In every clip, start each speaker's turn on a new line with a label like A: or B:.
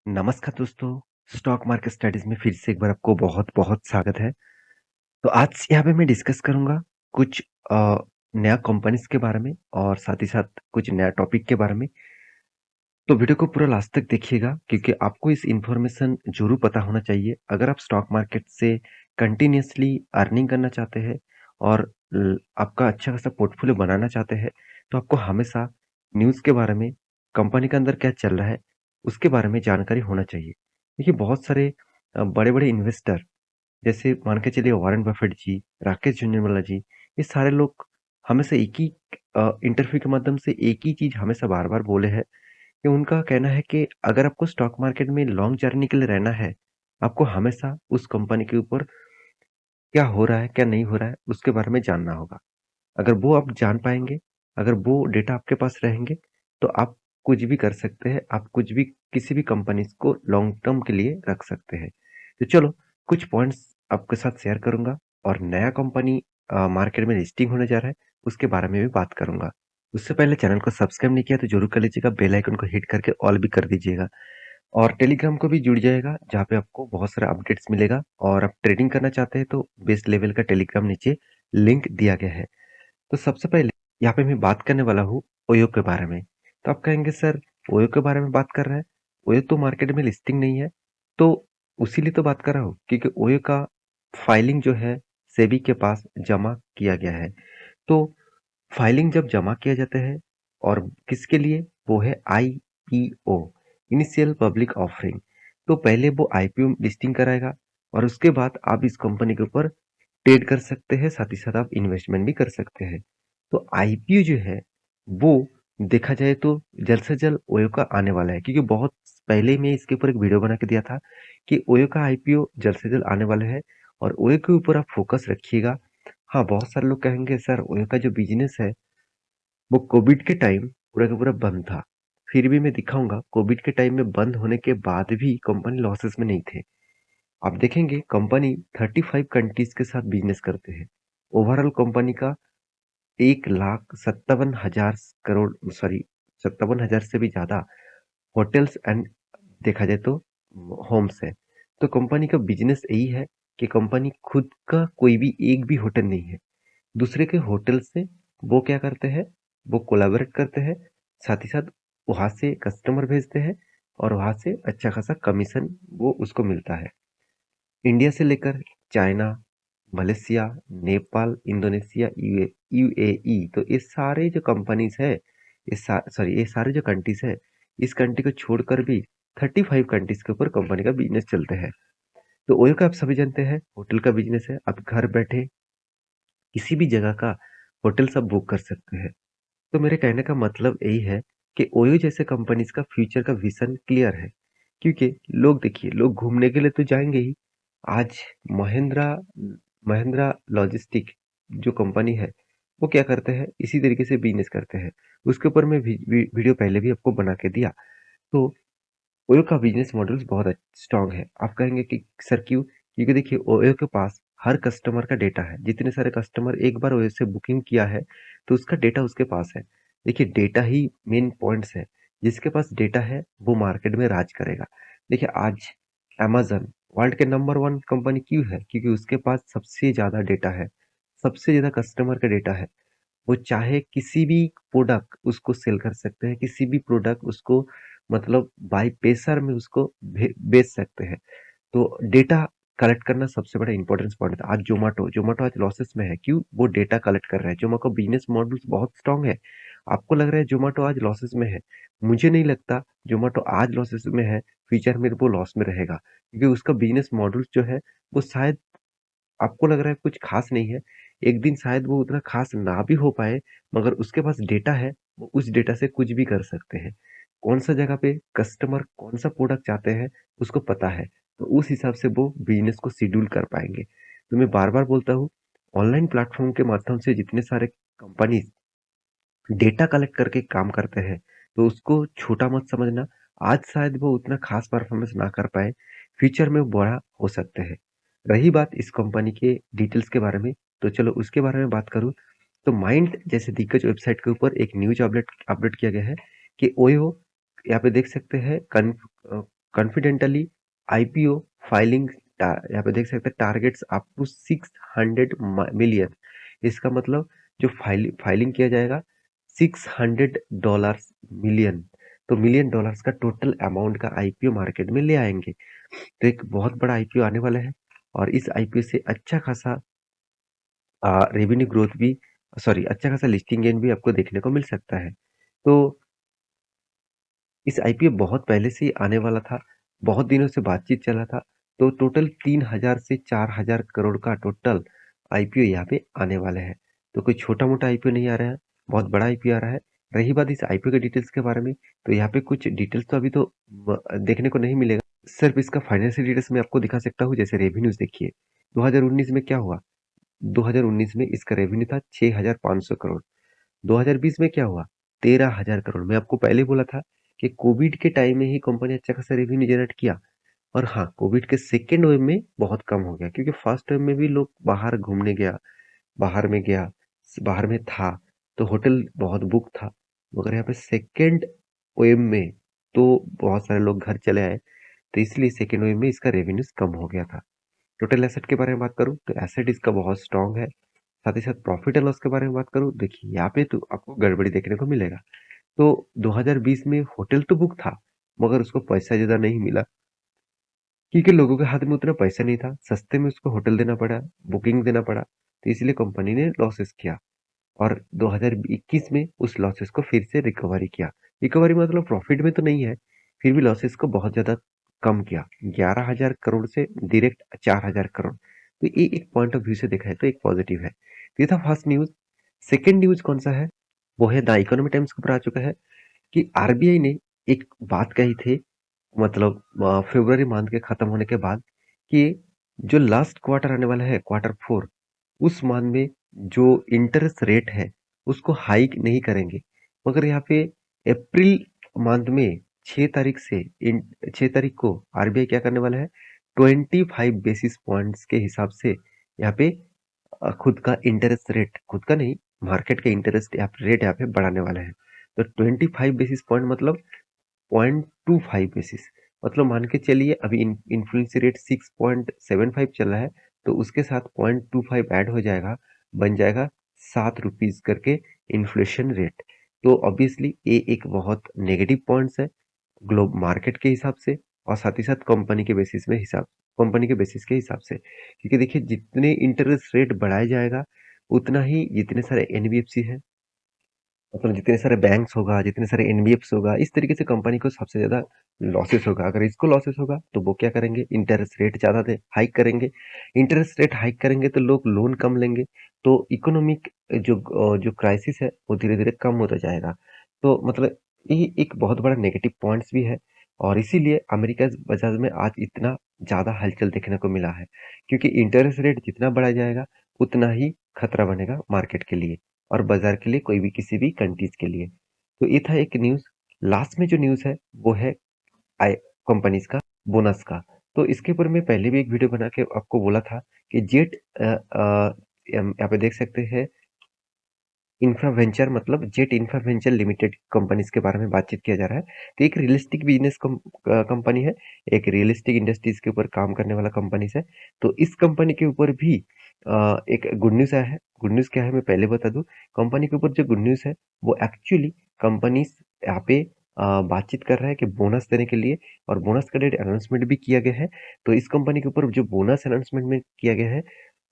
A: नमस्कार दोस्तों, stock market studies में फिर से एक बार आपको बहुत-बहुत स्वागत है। तो आज यहाँ पे मैं डिस्कस करूँगा कुछ नया कंपनीज़ के बारे में और साथ ही साथ कुछ नया टॉपिक के बारे में। तो वीडियो को पूरा लास्ट तक देखिएगा क्योंकि आपको इस इन्फॉर्मेशन ज़रूर पता होना चाहिए। अगर आप स्टॉक मार्केट से कंटिन्यूअसली अर्निंग करना चाहते हैं और आपका अच्छा खासा पोर्टफोलियो बनाना चाहते हैं, तो आपको हमेशा न्यूज़ के बारे में, कंपनी के अंदर क्या चल रहा है, उसके बारे में जानकारी होना चाहिए। देखिए बहुत सारे बड़े-बड़े इन्वेस्टर जैसे मान के चलिए वॉरेन बफेट जी, राकेश झुनझुनवाला जी, ये सारे लोग हमेशा एक ही इंटरव्यू के माध्यम से एक ही चीज़ हमेशा बार-बार बोले हैं कि उनका कहना है कि अगर आपको स्टॉक मार्केट में लॉन्ग जर्नी के लिए रहना है, आपको हमेशा उस कंपनी के ऊपर क्या हो रहा है, क्या नहीं हो रहा है, उसके बारे में जानना होगा। अगर वो आप जान पाएँगे, अगर वो डेटा आपके पास रहेंगे, तो आप कुछ भी कर सकते हैं, आप कुछ भी किसी भी कंपनीज़ को लॉन्ग टर्म के लिए रख सकते हैं। तो चलो, कुछ पॉइंट्स आपके साथ शेयर करूँगा और नया कंपनी मार्केट में लिस्टिंग होने जा रहा है, उसके बारे में भी बात करूँगा। उससे पहले चैनल को सब्सक्राइब नहीं किया तो ज़रूर कर लीजिएगा, बेल आइकन को हिट करके ऑल भी कर दीजिएगा। और टेलीग्राम को भी जुड़ जाएगा जहाँ पे आपको बहुत सारा अपडेट्स मिलेगा और आप ट्रेडिंग करना चाहते हैं तो बेस्ट लेवल का टेलीग्राम नीचे लिंक दिया गया है। तो सबसे पहले यहाँ पे मैं बात करने वाला हूँ ओयो के बारे में। तो आप कहेंगे सर ओयो के बारे में बात कर रहा है, ओयो तो मार्केट में लिस्टिंग नहीं है। तो उसीलिए तो बात कर रहा हूँ क्योंकि ओयो का फाइलिंग जो है सेबी के पास जमा किया गया है। तो फाइलिंग जब जमा किया जाता है और किसके लिए, वो है आईपीओ, इनिशियल पब्लिक ऑफरिंग। तो पहले वो आईपीओ लिस्टिंग कराएगा और उसके बाद आप इस कंपनी के ऊपर ट्रेड कर सकते हैं, साथ ही साथ आप इन्वेस्टमेंट भी कर सकते हैं। तो आईपीओ जो है वो देखा जाए तो जल्द से जल्द ओयो का आने वाला है क्योंकि बहुत पहले मैं इसके ऊपर एक वीडियो बना के दिया था कि ओयो का आईपीओ जल्द से जल्द आने वाला है और ओयो के ऊपर आप फोकस रखिएगा। हाँ, बहुत सारे लोग कहेंगे सर ओयो का जो बिजनेस है वो कोविड के टाइम पूरा का पूरा बंद था। फिर भी मैं दिखाऊंगा कोविड के टाइम में बंद होने के बाद भी कंपनी लॉसेस में नहीं थे। आप देखेंगे कंपनी 35 कंट्रीज के साथ बिजनेस करते हैं। ओवरऑल कंपनी का 1,57,000 करोड़, सॉरी 57,000 से भी ज्यादा होटल्स एंड देखा जाए तो होम्स है। तो कंपनी का बिजनेस यही है कि कंपनी खुद का कोई भी एक भी होटल नहीं है, दूसरे के होटल से वो क्या करते हैं, वो कोलैबोरेट करते हैं, साथ ही साथ वहां से कस्टमर भेजते हैं और वहां से अच्छा खासा कमीशन वो उसको मिलता है। इंडिया से लेकर China, Malaysia, Nepal, Indonesia, UAE, तो ये सारे जो कंपनीज है, ये सारे जो कंट्रीज है, इस कंट्री को छोड़कर भी 35 कंट्रीज के ऊपर कंपनी का बिजनेस चलते हैं। तो ओयो का आप सभी जानते हैं होटल का बिजनेस है, आप घर बैठे किसी भी जगह का होटल सब बुक कर सकते हैं। तो मेरे कहने का मतलब यही है कि ओयो जैसे कंपनीज का फ्यूचर का विजन क्लियर है क्योंकि लोग देखिए लोग घूमने के लिए तो जाएंगे ही। आज महिंद्रा महिंद्रा लॉजिस्टिक जो कंपनी है वो क्या करते हैं, इसी तरीके से बिजनेस करते हैं। उसके ऊपर मैं वीडियो पहले भी आपको बना के दिया। तो ओयो का बिजनेस मॉडल बहुत स्ट्रांग है। आप कहेंगे कि सर क्यों, क्योंकि देखिए ओयो के पास हर कस्टमर का डेटा है। जितने सारे कस्टमर एक बार ओयो से बुकिंग किया है तो उसका डेटा उसके पास है। देखिए डेटा ही मेन पॉइंट्स है, जिसके पास डेटा है वो मार्केट में राज करेगा। देखिए आज अमेजन वर्ल्ड के नंबर वन कंपनी क्यों है, क्योंकि उसके पास सबसे ज्यादा डेटा है, सबसे ज्यादा कस्टमर का डेटा है। वो चाहे किसी भी प्रोडक्ट उसको सेल कर सकते हैं, किसी भी प्रोडक्ट उसको मतलब बाई पेसर में उसको बेच सकते हैं। तो डेटा कलेक्ट करना सबसे बड़ा इंपॉर्टेंस पॉइंट था। आज जोमेटो जोमेटो आज लॉसेस में है, क्यों, वो डेटा कलेक्ट कर रहा है। जोमेटो बिजनेस मॉडल बहुत स्ट्रांग है। आपको लग रहा है जोमेटो आज लॉसेस में है, मुझे नहीं लगता जोमेटो आज लॉसेस में है, फ्यूचर में वो लॉस में रहेगा क्योंकि उसका बिजनेस मॉडल जो है वो शायद आपको लग रहा है कुछ खास नहीं है, एक दिन शायद वो उतना खास ना भी हो पाए, मगर उसके पास डेटा है, वो उस डेटा से कुछ भी कर सकते हैं। कौन सा जगह पे कस्टमर कौन सा प्रोडक्ट चाहते हैं उसको पता है, तो उस हिसाब से वो बिजनेस को शेड्यूल कर पाएंगे। तो मैं बार बार बोलता हूँ, ऑनलाइन प्लेटफॉर्म के माध्यम से जितने सारे कंपनी डेटा कलेक्ट करके काम करते हैं, तो उसको छोटा मत समझना। आज शायद वो उतना खास परफॉर्मेंस ना कर पाए, फ्यूचर में वो बड़ा हो सकते हैं। रही बात इस कंपनी के डिटेल्स के बारे में, तो चलो उसके बारे में बात करूँ। तो माइंड जैसे दिग्गज वेबसाइट के ऊपर एक न्यूज अपडेट अपडेट किया गया है कि ओयो यहाँ पे देख सकते हैं कॉन्फिडेंटली आईपीओ फाइलिंग, यहाँ पे देख सकते हैं टारगेट्स अप टू 600 मिलियन। इसका मतलब जो फाइलिंग किया जाएगा $600 मिलियन, तो मिलियन डॉलर्स का टोटल अमाउंट का आईपीओ मार्केट में ले आएंगे। तो एक बहुत बड़ा आईपीओ आने वाला है और इस आईपीओ से अच्छा खासा रेवेन्यू ग्रोथ भी, सॉरी, अच्छा खासा लिस्टिंग गेन भी आपको देखने को मिल सकता है। तो इस आईपीओ बहुत पहले से ही आने वाला था, बहुत दिनों से बातचीत चला था। तो टोटल 3000 से 4000 करोड़ का टोटल आईपीओ यहाँ पे आने वाले हैं। तो कोई छोटा मोटा आईपीओ नहीं आ रहा है, बहुत बड़ा आईपीओ आ रहा है। रही बात इस आईपीओ के डिटेल्स के बारे में, तो यहाँ पे कुछ डिटेल्स तो अभी तो देखने को नहीं मिलेगा। सिर्फ इसका फाइनेंशियल डिटेल्स मैं आपको दिखा सकता हूँ। जैसे रेवेन्यूज देखिए, 2019 में क्या हुआ। 2019 में इसका रेवेन्यू था 6500 करोड़। 2020 में क्या हुआ, 13,000 करोड़। मैं आपको पहले बोला था कि कोविड के टाइम में ही कंपनी अच्छा खासा रेवेन्यू जनरेट किया। और हाँ, कोविड के सेकेंड वेव में बहुत कम हो गया, क्योंकि फर्स्ट वेव में भी लोग बाहर घूमने गया, बाहर में गया, बाहर में था, तो होटल बहुत बुक था। मगर यहाँ पे सेकेंड वेव में तो बहुत सारे लोग घर चले आए, तो इसलिए सेकेंड वेव में इसका रेवेन्यूज कम हो गया था। टोटल एसेट के बारे में बात करूँ तो एसेट इसका बहुत स्ट्रांग है। साथ ही साथ प्रॉफिट एंड लॉस के बारे में बात करूँ, देखिए यहाँ पे तो आपको गड़बड़ी देखने को मिलेगा। तो 2020 में होटल तो बुक था, मगर उसको पैसा ज़्यादा नहीं मिला, क्योंकि लोगों के हाथ में उतना पैसा नहीं था। सस्ते में उसको होटल देना पड़ा, बुकिंग देना पड़ा, तो इसलिए कंपनी ने लॉसेस किया। और 2021 में उस लॉसेस को फिर से रिकवरी किया। रिकवरी मतलब प्रॉफिट में तो नहीं है, फिर भी लॉसेस को बहुत ज़्यादा कम किया, 11,000 करोड़ से डायरेक्ट 4,000 करोड़। तो ये एक पॉइंट ऑफ व्यू से देखा है तो एक पॉजिटिव है। तो ये था फर्स्ट न्यूज़। सेकेंड न्यूज़ कौन सा है, वो है द इकोनॉमी टाइम्स के ऊपर आ चुका है कि आरबीआई ने एक बात कही थी, मतलब फरवरी मंथ के खत्म होने के बाद, कि जो लास्ट क्वार्टर आने वाला है, क्वार्टर फोर, उस मंथ में जो इंटरेस्ट रेट है उसको हाइक नहीं करेंगे। मगर यहाँ पे अप्रैल मंथ में 6 तारीख से 6 तारीख को आरबीआई क्या करने वाला है, 25 बेसिस पॉइंट्स के हिसाब से यहाँ पे खुद का इंटरेस्ट रेट, खुद का नहीं, मार्केट का इंटरेस्ट रेट यहाँ पे बढ़ाने वाला है। तो 25 बेसिस पॉइंट मतलब 0.25 बेसिस, मतलब मान के चलिए अभी इन्फ्लुएंसी रेट 6.75 चल रहा है, तो उसके साथ 0.25 ऐड हो जाएगा, बन जाएगा ₹7 करके इन्फ्लेशन रेट। तो ऑब्वियसली ये एक बहुत नेगेटिव पॉइंट्स है ग्लोब मार्केट के हिसाब से, और साथ ही साथ कंपनी के बेसिस के हिसाब से, क्योंकि देखिए जितने इंटरेस्ट रेट बढ़ाया जाएगा, उतना ही जितने सारे एनबीएफसी है, मतलब जितने सारे बैंक्स होगा, जितने सारे एनबीएफ्स होगा, इस तरीके से कंपनी को सबसे ज्यादा लॉसेस होगा। अगर इसको लॉसेस होगा तो वो क्या करेंगे, इंटरेस्ट रेट ज्यादा दे हाइक करेंगे। इंटरेस्ट रेट हाइक करेंगे तो लोग लोन कम लेंगे, तो इकोनॉमिक जो क्राइसिस है वो धीरे धीरे कम होता जाएगा। तो मतलब ये एक बहुत बड़ा नेगेटिव पॉइंट्स भी है, और इसीलिए अमेरिका बाजार में आज इतना ज्यादा हलचल देखने को मिला है, क्योंकि इंटरेस्ट रेट जितना बढ़ा जाएगा उतना ही खतरा बनेगा मार्केट के लिए और बाजार के लिए, कोई भी किसी भी कंट्रीज के लिए। तो ये था एक न्यूज़। लास्ट में जो न्यूज़ है वो है आई कंपनीज का बोनस का। तो इसके ऊपर मैं पहले भी एक वीडियो बना के आपको बोला था कि यहाँ पे देख सकते हैं इंफ्रा वेंचर, मतलब jet infra venture limited companies के बारे में बातचीत किया जा रहा है। तो एक रियलिस्टिक बिजनेस कंपनी है, एक रियलिस्टिक इंडस्ट्रीज के ऊपर काम करने वाला कंपनीज है। तो इस कंपनी के ऊपर भी एक गुड न्यूज़ आया है। गुड न्यूज़ क्या है मैं पहले बता दूं। कंपनी के ऊपर जो गुड न्यूज़ है वो एक्चुअली कंपनीज यहाँ पे बातचीत कर रहा है कि बोनस देने के लिए, और बोनस का डेट अनाउंसमेंट भी किया गया है। तो इस कंपनी के ऊपर जो बोनस अनाउंसमेंट में किया गया है,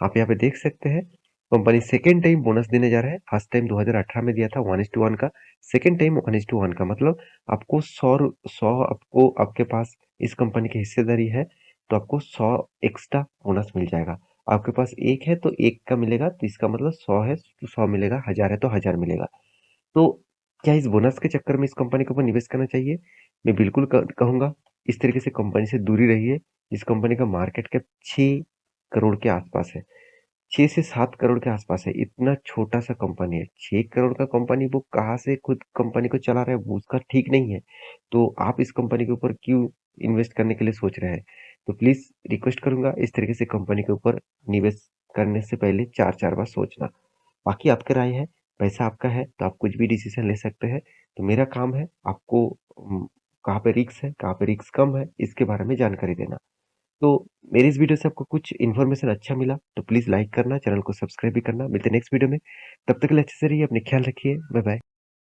A: आप यहाँ पे देख सकते हैं। कंपनी सेकेंड टाइम बोनस देने जा रहा है। फर्स्ट टाइम 2018 में दिया था 1:1 का, सेकेंड टाइम 1:1 का, मतलब आपको 100 आपको आपके पास इस कंपनी की हिस्सेदारी है तो आपको 100 एक्स्ट्रा बोनस मिल जाएगा। आपके पास एक है तो एक का मिलेगा, तो इसका मतलब 100 है तो 100 मिलेगा, 1000 है तो 1000 मिलेगा। तो क्या इस बोनस के चक्कर में इस कंपनी के ऊपर निवेश करना चाहिए? मैं बिल्कुल कहूंगा इस तरीके से कंपनी से दूरी रहिए। इस कंपनी का मार्केट कैप 6 करोड़ के आसपास है, 6 से 7 करोड़ के आसपास है। इतना छोटा सा कंपनी है, 6 करोड़ का कंपनी, वो कहाँ से खुद कंपनी को चला रहा है वो उसका ठीक नहीं है। तो आप इस कंपनी के ऊपर क्यों इन्वेस्ट करने के लिए सोच रहे हैं? तो प्लीज रिक्वेस्ट करूंगा इस तरीके से कंपनी के ऊपर निवेश करने से पहले चार चार बार सोचना। बाकी आपकी राय है, पैसा आपका है तो आप कुछ भी डिसीजन ले सकते हैं। तो मेरा काम है आपको कहाँ पे रिस्क है, कहाँ पे रिस्क कम है, इसके बारे में जानकारी देना। तो मेरी इस वीडियो से आपको कुछ इन्फॉर्मेशन अच्छा मिला तो प्लीज़ लाइक करना, चैनल को सब्सक्राइब भी करना। मिलते हैं नेक्स्ट वीडियो में, तब तक के लिए अच्छे से रहिए, अपने ख्याल रखिए। Bye bye.